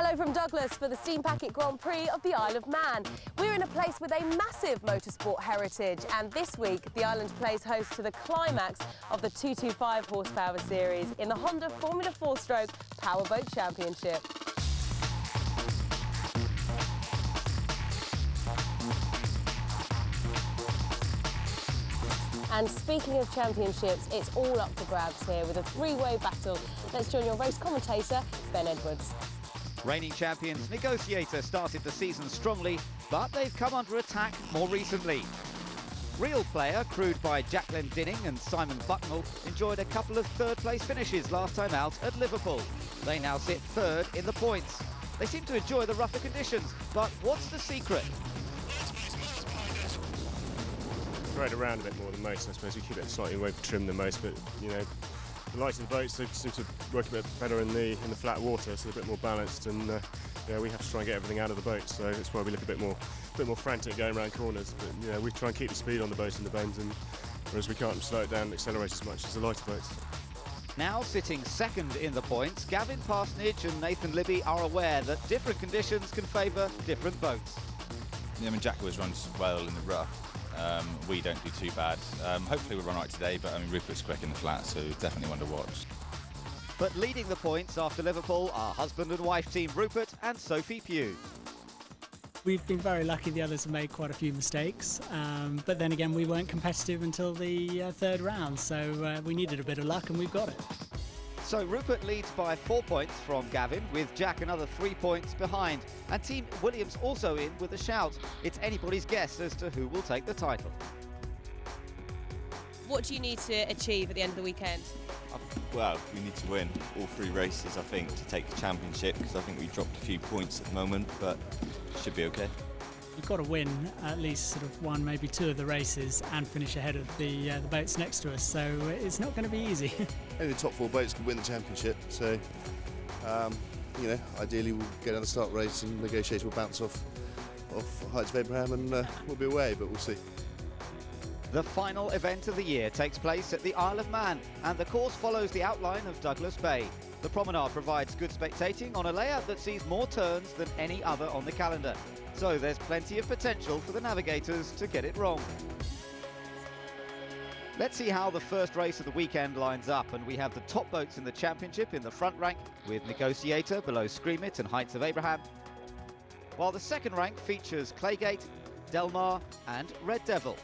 Hello from Douglas for the Steam Packet Grand Prix of the Isle of Man. We're in a place with a massive motorsport heritage, and this week the island plays host to the climax of the 225 horsepower series in the Honda Formula 4-stroke Powerboat Championship. And speaking of championships, it's all up for grabs here with a three-way battle. Let's join your race commentator, Ben Edwards. Reigning champions Negotiator started the season strongly, but they've come under attack more recently. Real Player, crewed by Jacqueline Dinning and Simon Bucknell, enjoyed a couple of third-place finishes last time out at Liverpool. They now sit third in the points. They seem to enjoy the rougher conditions, but what's the secret? Ride around a bit more than most, I suppose. We keep it slightly away from trim than most, but you know, the lighter the boats they seem to work a bit better in the flat water, so they're a bit more balanced, and yeah, we have to try and get everything out of the boat, so that's why we look a bit more frantic going around corners. But you know, we try and keep the speed on the boat in the bends, and whereas we can't slow it down and accelerate as much as the lighter boats. Now sitting second in the points, Gavin Parsonage and Nathan Libby are aware that different conditions can favour different boats. Yeah, I mean, Jack always runs well in the rough. We don't do too bad. Hopefully we'll run right today, but I mean, Rupert's quick in the flat, so definitely one to watch. But leading the points after Liverpool are husband and wife team Rupert and Sophie Pugh. We've been very lucky. The others have made quite a few mistakes, but then again we weren't competitive until the third round, so we needed a bit of luck and we've got it. So Rupert leads by 4 points from Gavin, with Jack another 3 points behind. And Team Williams also in with a shout. It's anybody's guess as to who will take the title. What do you need to achieve at the end of the weekend? Well, we need to win all 3 races, I think, to take the championship, because I think we dropped a few points at the moment, but should be okay. You've got to win at least sort of 1, maybe 2 of the races and finish ahead of the boats next to us, so it's not going to be easy. Only the top 4 boats can win the championship, so you know, ideally we'll get on the start race and Negotiator will bounce off Heights of Abraham and we'll be away, but we'll see. The final event of the year takes place at the Isle of Man, and the course follows the outline of Douglas Bay. The promenade provides good spectating on a layout that sees more turns than any other on the calendar. So there's plenty of potential for the navigators to get it wrong. Let's see how the first race of the weekend lines up, and we have the top boats in the championship in the front rank, with Negotiator below Scream It and Heights of Abraham, while the second rank features Claygate, Delmar and Red Devil.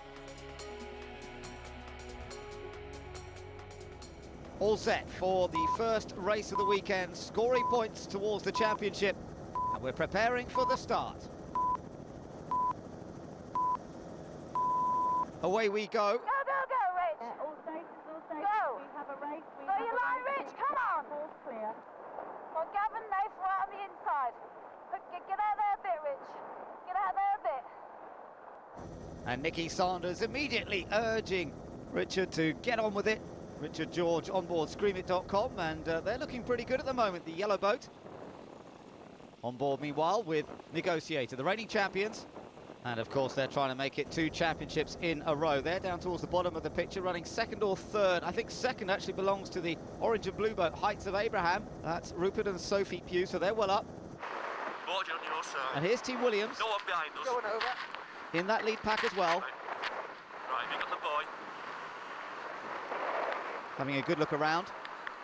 All set for the first race of the weekend, scoring points towards the championship, and we're preparing for the start. Away we go. Go, Rich. All safe, all safe. Go. We have a race. Go your line, Rich. Come on. All clear. Well, Gavin, Nath, right on the inside. Get out there a bit, Rich. Get out there a bit. And Nicky Sanders immediately urging Richard to get on with it. Richard George on board ScreamIt.com, and they're looking pretty good at the moment, the yellow boat. On board, meanwhile, with Negotiator, the reigning champions. And, of course, they're trying to make it 2 championships in a row. They're down towards the bottom of the picture, running second or third. I think second actually belongs to the orange and blue boat, Heights of Abraham. That's Rupert and Sophie Pugh, so they're well up. Board on your side. And here's Team Williams. No one behind us. Going over. In that lead pack as well. Right, we got the boy. Having a good look around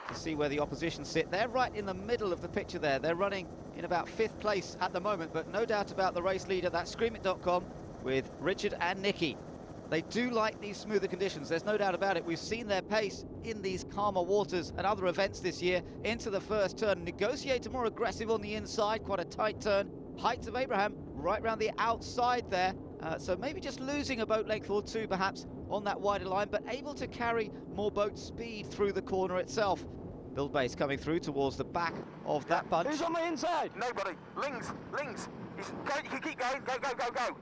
to see where the opposition sit. They're right in the middle of the picture there. They're running in about 5th place at the moment, but no doubt about the race leader. That's ScreamIt.com with Richard and Nicky. They do like these smoother conditions, there's no doubt about it. We've seen their pace in these calmer waters at other events this year. Into the first turn, Negotiator more aggressive on the inside, quite a tight turn. Heights of Abraham right round the outside there, so maybe just losing a boat length or 2 perhaps on that wider line, but able to carry more boat speed through the corner itself. Bill Base coming through towards the back of that bunch. Who's on the inside? Nobody. Lings. You can keep going. Go.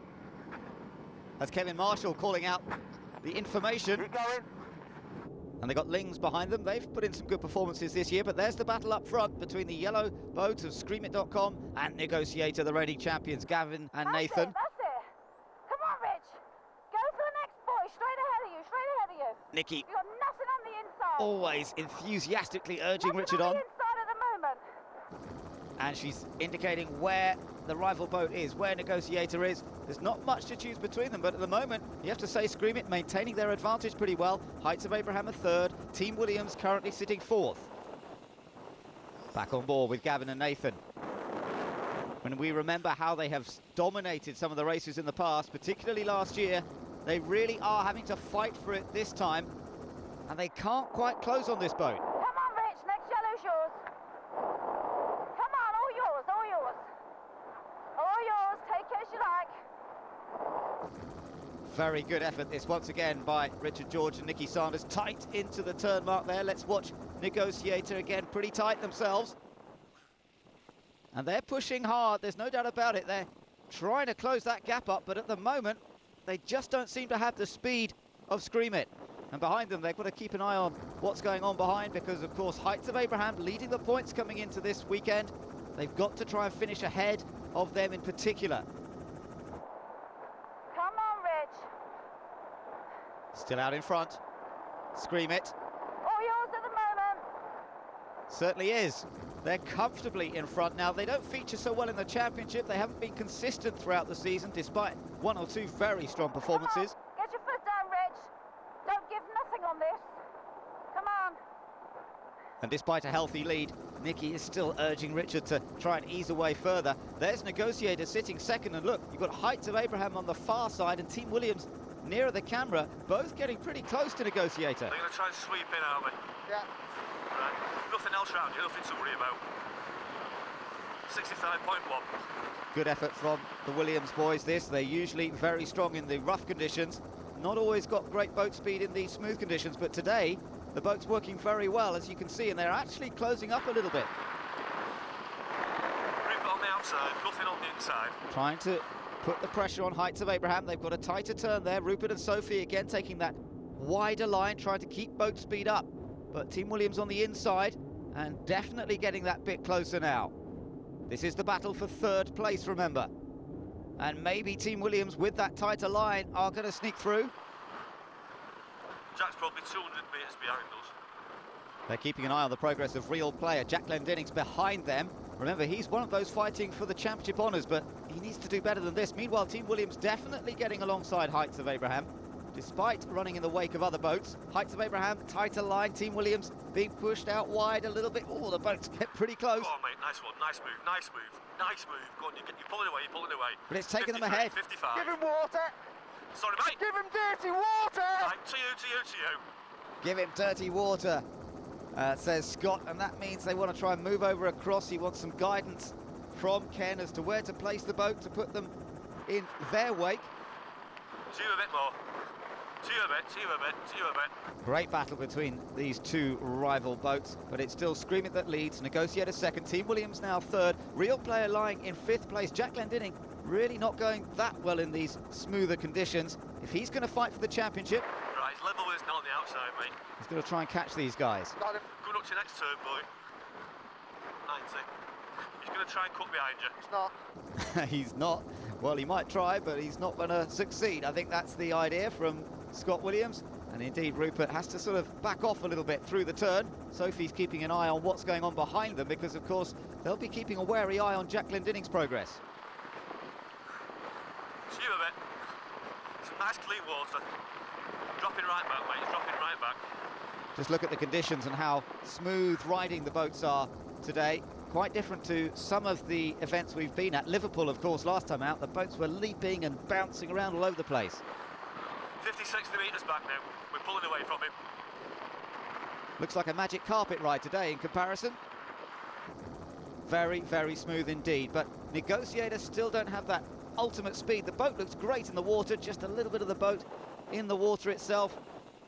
That's Kevin Marshall calling out the information. Keep going. And they got Lings behind them. They've put in some good performances this year, but there's the battle up front between the yellow boat of ScreamIt.com and Negotiator, the reigning champions, Gavin and Nathan. That's it. Come on, Rich. Go for the next boy. Straight ahead of you. Nicky. You've got nothing on the inside. Always enthusiastically urging nothing Richard on on. the inside at the moment. and she's indicating where the rival boat is, where Negotiator is. There's not much to choose between them, but at the moment, you have to say Scream It maintaining their advantage pretty well. Heights of Abraham are third, Team Williams currently sitting fourth. Back on board with Gavin and Nathan. When we remember how they have dominated some of the races in the past, particularly last year, they really are having to fight for it this time, and they can't quite close on this boat. Come on, Rich, next yellow's yours. Come on, all yours, all yours. All yours, take it as you like. Very good effort this once again by Richard George and Nikki Sanders. Tight into the turn mark there. Let's watch Negotiator again, pretty tight themselves. And they're pushing hard, there's no doubt about it. They're trying to close that gap up, but at the moment, they just don't seem to have the speed of Scream It. And behind them, they've got to keep an eye on what's going on behind, because, of course, Heights of Abraham leading the points coming into this weekend. They've got to try and finish ahead of them in particular. Come on, Rich. Still out in front. Scream It. All yours at the moment. Certainly is. They're comfortably in front now. They don't feature so well in the championship. They haven't been consistent throughout the season, despite one or two very strong performances. Get your foot down, Rich. Don't give nothing on this. Come on. And despite a healthy lead, Nikki is still urging Richard to try and ease away further. There's Negotiator sitting second, and look, you've got Heights of Abraham on the far side and Team Williams nearer the camera, both getting pretty close to Negotiator. They're going to try and sweep in, aren't they? Yeah. Right. Nothing else around you, nothing to worry about. 65.1. Good effort from the Williams boys this. They're usually very strong in the rough conditions. Not always got great boat speed in the smooth conditions, but today the boat's working very well, as you can see, and they're actually closing up a little bit. Rupert on the outside, nothing on the inside. Trying to put the pressure on Heights of Abraham. They've got a tighter turn there. Rupert and Sophie again taking that wider line, trying to keep boat speed up. But Team Williams on the inside and definitely getting that bit closer now. This is the battle for third place, remember. And maybe Team Williams, with that tighter line, are going to sneak through. Jack's probably 200 metres behind us. They're keeping an eye on the progress of real player. Jack Glendinning's behind them. Remember, he's one of those fighting for the championship honours, but he needs to do better than this. Meanwhile, Team Williams definitely getting alongside Heights of Abraham, despite running in the wake of other boats. Heights of Abraham, tighter line. Team Williams being pushed out wide a little bit. Oh, the boats get pretty close. Oh, mate, nice one, nice move, nice move, nice move. Go on, you're pulling away, you're pulling away. But it's taken them ahead. 55. Give him water! Sorry, mate. Give him dirty water! Right, to you. Give him dirty water, says Scott, and that means they want to try and move over across. He wants some guidance from Ken as to where to place the boat to put them in their wake. To you a bit more. To you a bit. Great battle between these two rival boats, but it's still Scream It that leads. Negotiator second, Team Williams now third. Real player lying in fifth place. Jack Glendinning really not going that well in these smoother conditions. If he's going to fight for the championship, Right, he's level with us now on the outside, mate. he's going to try and catch these guys. Got him. Going up to your next turn, boy. 90. He's going to try and cut behind you. It's not. He's not. Well, he might try, but he's not going to succeed. I think that's the idea from Scott Williams. And indeed, Rupert has to sort of back off a little bit through the turn. Sophie's keeping an eye on what's going on behind them, because, of course, they'll be keeping a wary eye on Jack Glendinning's progress. To you a bit. Some nice clean water. Dropping right back, mate. He's dropping right back. Just look at the conditions and how smooth riding the boats are today. Quite different to some of the events we've been at. Liverpool, of course, last time out, the boats were leaping and bouncing around all over the place. 50, 60 metres back now. We're pulling away from him. Looks like a magic carpet ride today in comparison. Very, very smooth indeed, but Negotiators still don't have that ultimate speed. The boat looks great in the water, just a little bit of the boat in the water itself.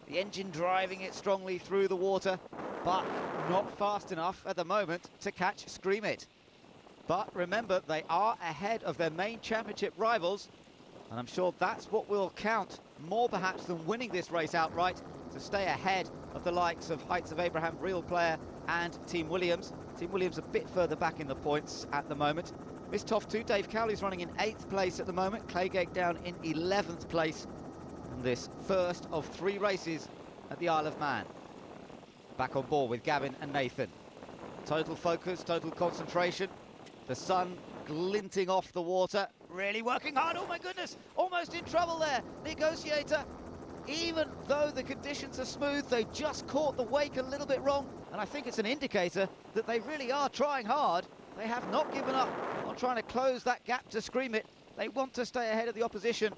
The engine driving it strongly through the water, but not fast enough at the moment to catch Scream It. But remember, they are ahead of their main championship rivals, and I'm sure that's what will count more perhaps than winning this race outright, to stay ahead of the likes of Heights of Abraham, Real Player, and Team Williams. Team Williams a bit further back in the points at the moment. Miss Toff 2, Dave Cowley's running in 8th place at the moment. Claygate down in 11th place in this first of 3 races at the Isle of Man. Back on board with Gavin and Nathan. Total focus, total concentration. The sun glinting off the water, really working hard. Oh my goodness, almost in trouble there. Negotiator, even though the conditions are smooth, they just caught the wake a little bit wrong. And I think it's an indicator that they really are trying hard. They have not given up on trying to close that gap to Scream It. They want to stay ahead of the opposition.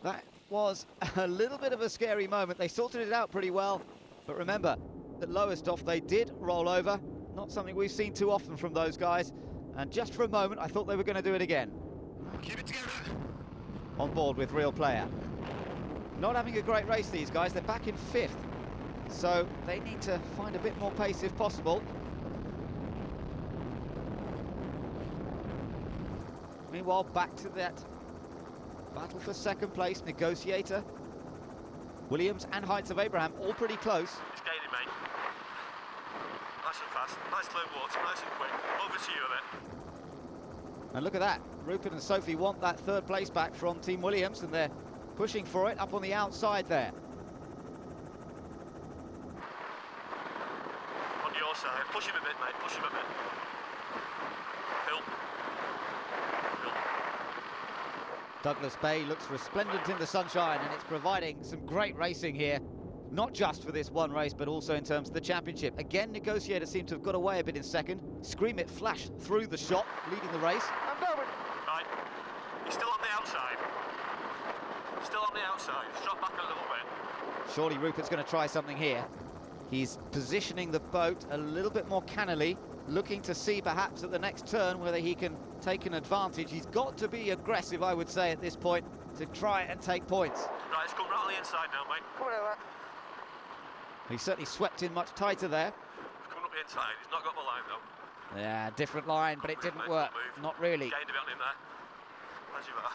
That was a little bit of a scary moment. They sorted it out pretty well. But remember, at lowest off, they did roll over. Not something we've seen too often from those guys. And just for a moment, I thought they were going to do it again. Keep it together. On board with Real Player. Not having a great race, these guys. They're back in 5th. So they need to find a bit more pace if possible. Meanwhile, back to that battle for second place. Negotiator, Williams and Heights of Abraham all pretty close. It's gaining, mate. Nice and fast, nice slow water, nice and quick. Over to you a bit. And look at that. Rupert and Sophie want that 3rd place back from Team Williams, and they're pushing for it up on the outside there. On your side. Push him a bit, mate. Push him a bit. Hill. Douglas Bay looks resplendent in the sunshine, and it's providing some great racing here, not just for this one race, but also in terms of the championship. Again, Negotiator seemed to have got away a bit in 2nd. Scream It flashed through the shot, leading the race. I'm going. Right. He's still on the outside. Still on the outside. He's dropped back a little bit. Surely Rupert's going to try something here. He's positioning the boat a little bit more cannily, looking to see perhaps at the next turn whether he can take an advantage. He's got to be aggressive, I would say, at this point, to try and take points. Right, it's come right on the inside now, mate. Come on over. He certainly swept in much tighter there. He's coming up the inside. He's not got the line, though. Yeah, different line, but it didn't work. Not really. Gained a bit on him there. As you are.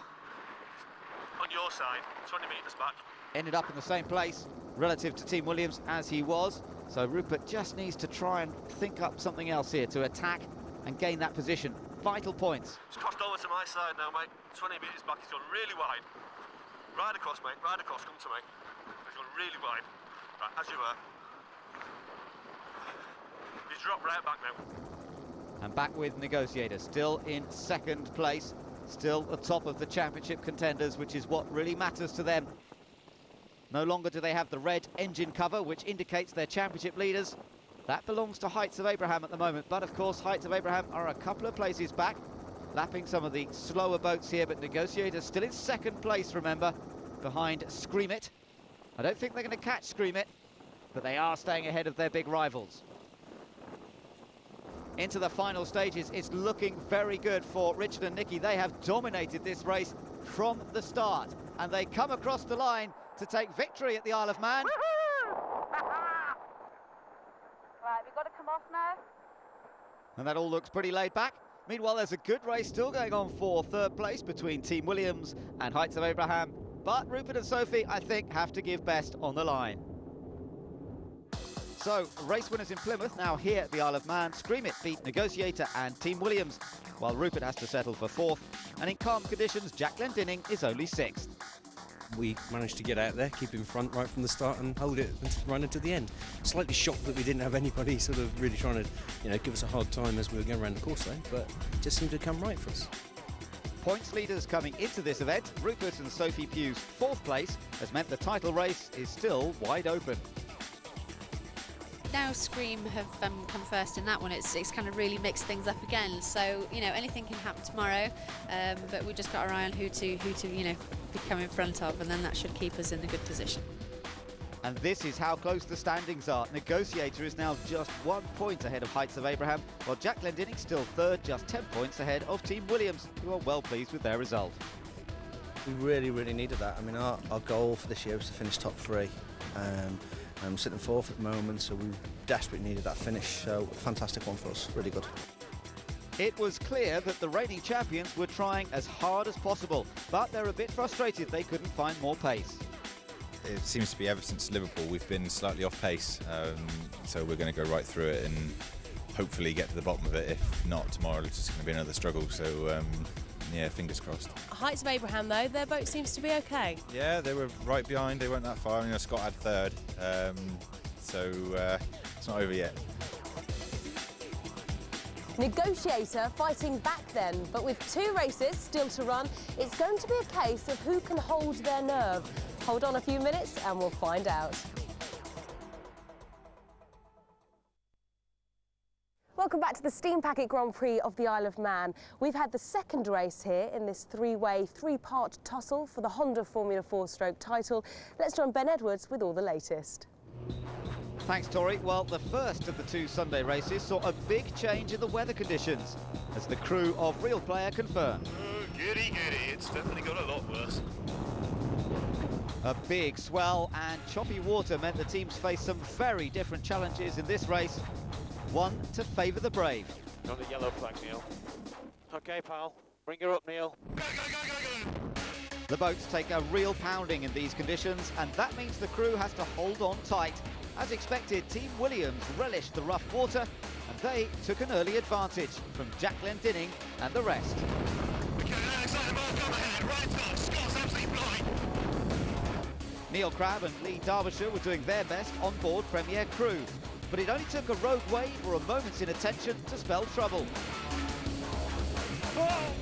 On your side, 20 metres back. Ended up in the same place relative to Team Williams as he was. So Rupert just needs to try and think up something else here to attack and gain that position. Vital points. It's crossed over to my side now, mate. 20 metres back. He's gone really wide. Ride across, mate. Ride across. Come to me. He's gone really wide. Right, as you were. He's dropped right back now. And back with Negotiator, still in 2nd place, still at the top of the championship contenders, which is what really matters to them. No longer do they have the red engine cover, which indicates they're championship leaders. That belongs to Heights of Abraham at the moment, but of course Heights of Abraham are a couple of places back, lapping some of the slower boats here, but Negotiator still in 2nd place, remember, behind Scream It. I don't think they're going to catch Scream It, but they are staying ahead of their big rivals. Into the final stages, it's looking very good for Richard and Nicky. They have dominated this race from the start, and they come across the line to take victory at the Isle of Man. Right, we've got to come off now. And that all looks pretty laid back. Meanwhile, there's a good race still going on for 3rd place between Team Williams and Heights of Abraham. But Rupert and Sophie, I think, have to give best on the line. So, race winners in Plymouth now here at the Isle of Man. Scream It beat Negotiator and Team Williams, while Rupert has to settle for 4th. And in calm conditions, Jack Glendinning is only 6th. We managed to get out there, keep in front right from the start and hold it and run it to the end. Slightly shocked that we didn't have anybody sort of really trying to, give us a hard time as we were going around the course though, but it just seemed to come right for us. Points leaders coming into this event, Rupert and Sophie Pugh's 4th place has meant the title race is still wide open. Now Scream have come first in that one. It's kind of really mixed things up again. So anything can happen tomorrow, but we just got our eye on who to become in front of, and then that should keep us in a good position. And this is how close the standings are. Negotiator is now just 1 point ahead of Heights of Abraham, while Jack Glendinning still 3rd, just 10 points ahead of Team Williams, who are well pleased with their result. We really, really needed that. I mean, our goal for this year was to finish top 3. I'm sitting 4th at the moment, so we desperately needed that finish. So, fantastic one for us, really good. It was clear that the reigning champions were trying as hard as possible, but they're a bit frustrated they couldn't find more pace. It seems to be ever since Liverpool we've been slightly off pace, so we're going to go right through it and hopefully get to the bottom of it. If not, tomorrow it's just going to be another struggle, so yeah, fingers crossed. Heights of Abraham, though, their boat seems to be okay. Yeah, they were right behind, they weren't that far. Scott had 3rd, so it's not over yet. Negotiator fighting back then, but with 2 races still to run, it's going to be a case of who can hold their nerve. Hold on a few minutes and we'll find out. Welcome back to the Steam Packet Grand Prix of the Isle of Man. We've had the second race here in this 3-way, 3-part tussle for the Honda Formula 4-stroke title. Let's join Ben Edwards with all the latest. Thanks, Tori. Well, the first of the 2 Sunday races saw a big change in the weather conditions, as the crew of Real Player confirmed. Oh, goody, goody. It's definitely got a lot worse. A big swell and choppy water meant the teams faced some very different challenges in this race. One to favour the brave. On the yellow flag, Neil. OK, pal. Bring her up, Neil. Go, go, go, go, go! The boats take a real pounding in these conditions, and that means the crew has to hold on tight. As expected, Team Williams relished the rough water, and they took an early advantage from Jack Glendinning and the rest. OK, Alexander Mark on ahead. Right on. Scott's absolutely blind. Neil Crabb and Lee Derbyshire were doing their best on board Premier Crew, but it only took a rogue wave or a moment's inattention to spell trouble. Whoa!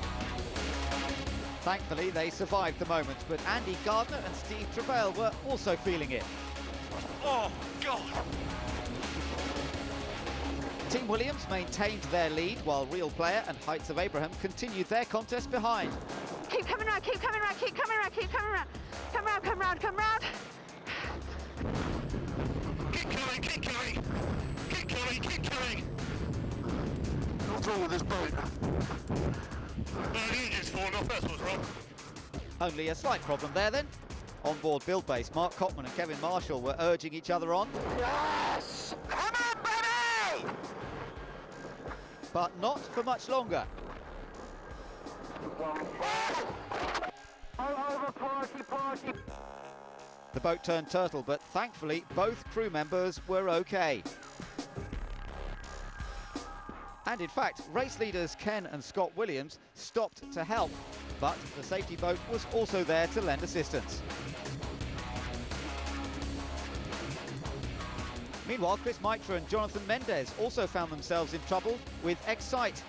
Thankfully, they survived the moment, but Andy Gardner and Steve Travail were also feeling it. Oh, God! Team Williams maintained their lead, while Real Player and Heights of Abraham continued their contest behind. Keep coming round, keep coming round, keep coming round, keep coming round. Come round, come round, come round. Keep coming, keep coming! Keep coming, keep coming! What's wrong with this boat? The engine's fallen off, that's what's wrong. Only a slight problem there then. On board Build Base, Mark Cotman and Kevin Marshall were urging each other on. Yes! Come on, baby! But not for much longer. All over, party, party! The boat turned turtle, but thankfully both crew members were okay. And in fact, race leaders Ken and Scott Williams stopped to help, but the safety boat was also there to lend assistance. Meanwhile, Chris Mitra and Jonathan Mendez also found themselves in trouble with Excite.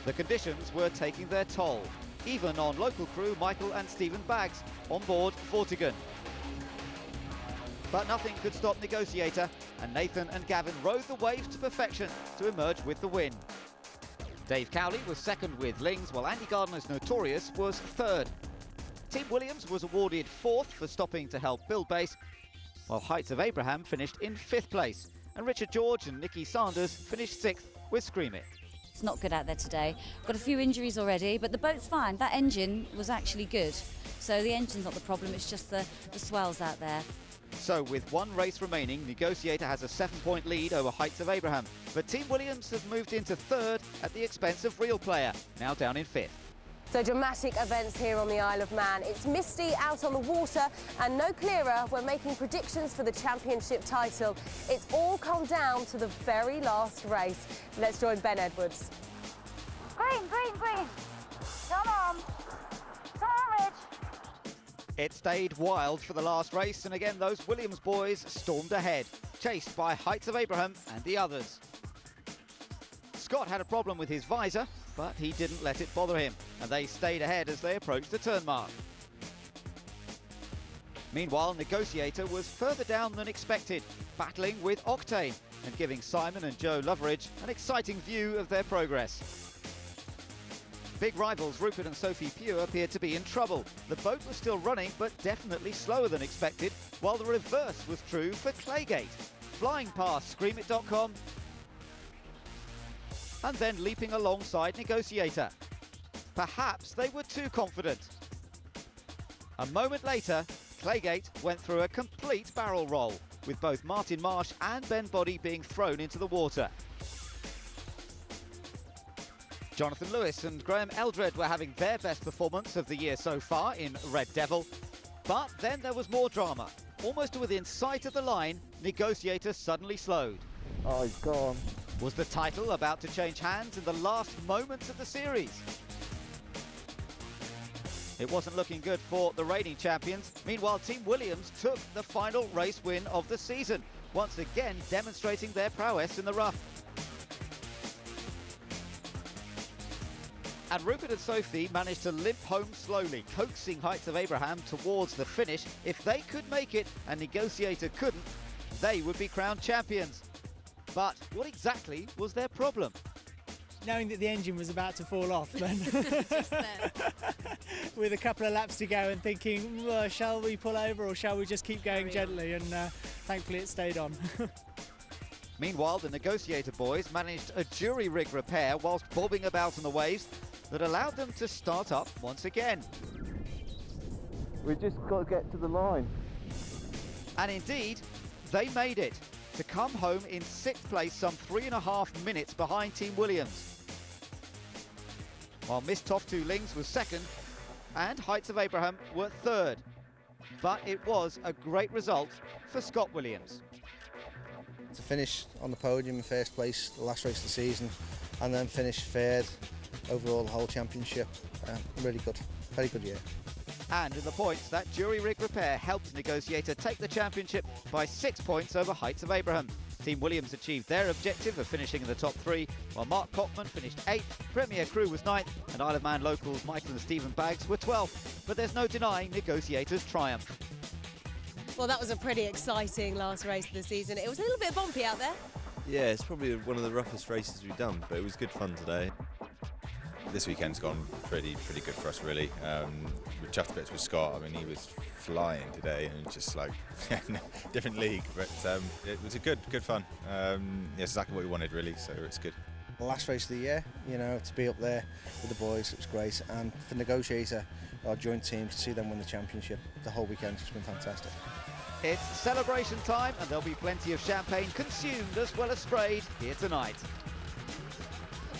The conditions were taking their toll, even on local crew Michael and Stephen Baggs on board Vortigern. But nothing could stop Negotiator, and Nathan and Gavin rode the waves to perfection to emerge with the win. Dave Cowley was second with Lings, while Andy Gardner's Notorious was third. Team Williams was awarded 4th for stopping to help Build Base, while Heights of Abraham finished in 5th place, and Richard George and Nikki Sanders finished 6th with Scream It. It's not good out there today. Got a few injuries already, but the boat's fine. That engine was actually good. So the engine's not the problem, it's just the swells out there. So with one race remaining, Negotiator has a 7-point lead over Heights of Abraham, but Team Williams has moved into 3rd at the expense of Real Player, now down in 5th. So dramatic events here on the Isle of Man. It's misty out on the water and no clearer when making predictions for the championship title. It's all come down to the very last race. Let's join Ben Edwards. Green, green, green. Come on. Come on, Rich. It stayed wild for the last race, and again those Williams boys stormed ahead, chased by Heights of Abraham and the others. Scott had a problem with his visor, but he didn't let it bother him, and they stayed ahead as they approached the turn mark. Meanwhile, Negotiator was further down than expected, battling with Octane and giving Simon and Joe Loveridge an exciting view of their progress. Big rivals Rupert and Sophie Pugh appeared to be in trouble. The boat was still running, but definitely slower than expected, while the reverse was true for Claygate, flying past ScreamIt.com and then leaping alongside Negotiator. Perhaps they were too confident. A moment later, Claygate went through a complete barrel roll, with both Martin Marsh and Ben Boddy being thrown into the water. Jonathan Lewis and Graham Eldred were having their best performance of the year so far in Red Devil. But then there was more drama. Almost to within sight of the line, Negotiator suddenly slowed. Oh, he's gone. Was the title about to change hands in the last moments of the series? It wasn't looking good for the reigning champions. Meanwhile, Team Williams took the final race win of the season, once again demonstrating their prowess in the rough. And Rupert and Sophie managed to limp home slowly, coaxing Heights of Abraham towards the finish. If they could make it and Negotiator couldn't, they would be crowned champions. But what exactly was their problem? Knowing that the engine was about to fall off then. With a couple of laps to go and thinking, well, shall we pull over or shall we just keep going gently? And thankfully it stayed on. Meanwhile, the Negotiator boys managed a jury rig repair whilst bobbing about on the waves that allowed them to start up once again. We just got to get to the line. And indeed, they made it to come home in 6th place, some 3.5 minutes behind Team Williams. While Miss Toftu Lings was 2nd and Heights of Abraham were 3rd. But it was a great result for Scott Williams. To finish on the podium in 1st place, the last race of the season, and then finish 3rd overall the whole championship, really good, very good year. And in the points, that jury rig repair helped Negotiator take the championship by 6 points over Heights of Abraham. Team Williams achieved their objective of finishing in the top 3, while Mark Cockman finished 8th, Premier Crew was 9th, and Isle of Man locals Michael and Stephen Baggs were 12th. But there's no denying Negotiator's triumph. Well, that was a pretty exciting last race of the season. It was a little bit bumpy out there. Yeah, it's probably one of the roughest races we've done, but it was good fun today. This weekend's gone pretty good for us, really. We chatted a bit with Scott. I mean, he was flying today, and just like different league. But it was a good fun. Yeah, it's exactly what we wanted, really. So it's good. The last race of the year, you know, to be up there with the boys, it was great. And for Negotiator, our joint team, to see them win the championship, the whole weekend's just been fantastic. It's celebration time, and there'll be plenty of champagne consumed as well as sprayed here tonight.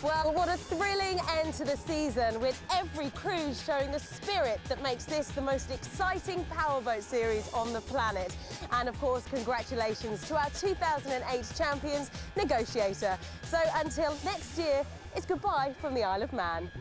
Well, what a thrilling end to the season, with every cruise showing the spirit that makes this the most exciting powerboat series on the planet. And of course, congratulations to our 2008 champions, Negotiator. So until next year, it's goodbye from the Isle of Man.